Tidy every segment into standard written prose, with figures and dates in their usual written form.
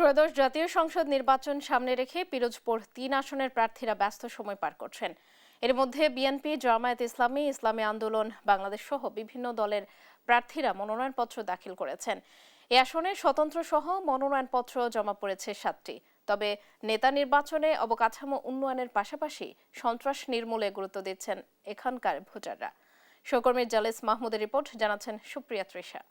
ত্রয়োদশ জাতীয় সংসদ নির্বাচন সামনে রেখে পিরোজপুর ৩ আসনের প্রার্থীরা ব্যস্ত সময় পার করছেন। এর মধ্যে বিএনপি, জামায়াত ইসলামী, ইসলামী আন্দোলন বাংলাদেশ সহ বিভিন্ন দলের প্রার্থীরা মনোনয়নপত্র দাখিল করেছেন। এ আসনে স্বতন্ত্র সহ মনোনয়নপত্র জমা পড়েছে ৭টি। তবে নেতা নির্বাচনে অবকাঠামো উন্নয়নের পাশাপাশি সন্ত্রাস নির্মূলে গুরুত্ব দিচ্ছেন এখানকার ভোটাররা। সহকর্মী জালেস মাহমুদের রিপোর্ট, জানাচ্ছেন সুপ্রিয়া তৃষা।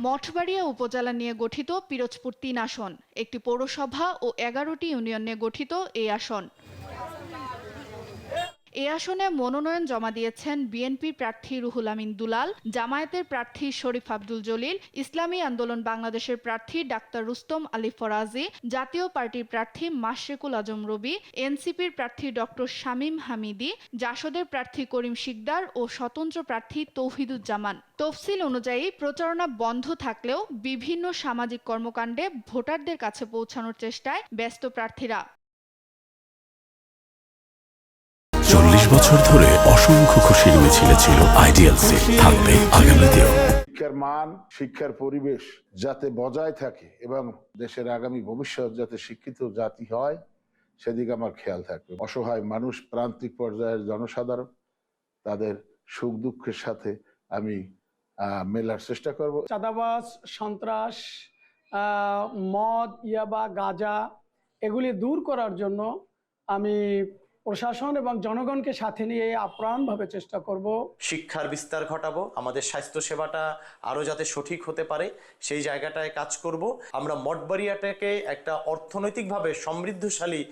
মঠবাড়িয়া উপজেলা নিয়ে গঠিত পিরোজপুর ৩ আসন, একটি পৌরসভা ও ১১টি ইউনিয়ন নিয়ে গঠিত এই আসন। এই আসনে মনোনয়ন জমা দিয়েছেন বিএনপি প্রার্থী রুহুল আমিন দুলাল, জামায়াতের প্রার্থী শরীফ আব্দুল জলিল, ইসলামী আন্দোলন বাংলাদেশের প্রার্থী ডাক্তার রুস্তম আলী ফরাজি, জাতীয় পার্টির প্রার্থী মাশরেকুল আজম রবি, এনসিপির প্রার্থী ডক্টর শামীম হামিদি, জাসদের প্রার্থী করিম শিকদার ও স্বতন্ত্র প্রার্থী তৌহিদুজ্জামান। তফসিল অনুযায়ী প্রচারণা বন্ধ থাকলেও বিভিন্ন সামাজিক কর্মকাণ্ডে ভোটারদের কাছে পৌঁছানোর চেষ্টায় ব্যস্ত প্রার্থীরা। ৪০ বছর ধরে অসংখ্য খুশির মিছিলে ছিল আইডিয়ালসে, থাকবে আগামীতেও। শিক্ষার মান, শিক্ষার পরিবেশ যাতে বজায় থাকে এবং দেশের আগামী ভবিষ্যৎ যাতে শিক্ষিত জাতি হয় সেদিকে আমার খেয়াল থাকবে। অসহায় মানুষ, প্রান্তিক পর্যায়ের জনসাধারণ, তাদের সুখ দুঃখের সাথে আমি মেলার চেষ্টা করব। চাঁদাবাজ, সন্ত্রাস, মদ, ইয়াবা, গাঁজা এগুলি দূর করার জন্য আমি প্রশাসন এবং জনগণকে সাথে নিয়ে আপ্রাণভাবে চেষ্টা করব। শিক্ষার বিস্তার ঘটাবো, আমাদের স্বাস্থ্য সেবাটা আরো যাতে সঠিক হতে পারে সেই জায়গাটায় কাজ করব। আমরা মঠবাড়িয়াটাকে একটা অর্থনৈতিকভাবে সমৃদ্ধশালী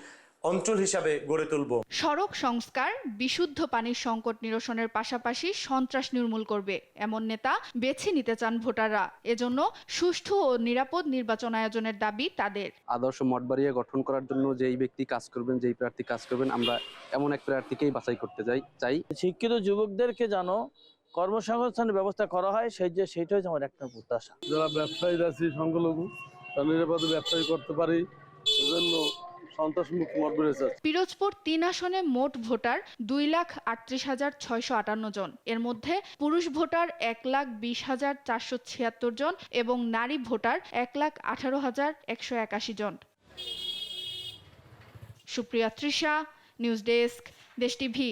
অঞ্চল হিসাবে গড়ে তুলব। সড়ক সংস্কার, বিশুদ্ধ পানির সংকট নিরসনের পাশাপাশি সন্ত্রাস নির্মূল করবে এমন নেতা বেছে নিতে চান ভোটাররা। এজন্য সুষ্ঠু ও নিরাপদ নির্বাচন আয়োজনের দাবি তাদের। আদর্শ মঠবাড়িয়া গঠন করার জন্য যেই ব্যক্তি কাজ করবেন, যেই প্রার্থী কাজ করবেন, আমরা এমন এক প্রার্থীকেই বাছাই করতে চাই। শিক্ষিত যুবকদেরকে যেন কর্মসংস্থানের ব্যবস্থা করা হয়, সেইটাই আমার একটা প্রত্যাশা। যারা ব্যবসায়ী আছি, সংখ্যালঘু, তারা নিরাপদে ব্যবসায়ী করতে পারি, এজন্য পিরোজপুর ৩ আসনে মোট ভোটার ২,৩৮,৬৫৮ জন। এর মধ্যে পুরুষ ভোটার ১,২০,৪৭৬ জন এবং নারী ভোটার ১,১৮,১৮১ জন। সুপ্রিয়া তৃষা, নিউজ ডেস্ক, দেশ টিভি।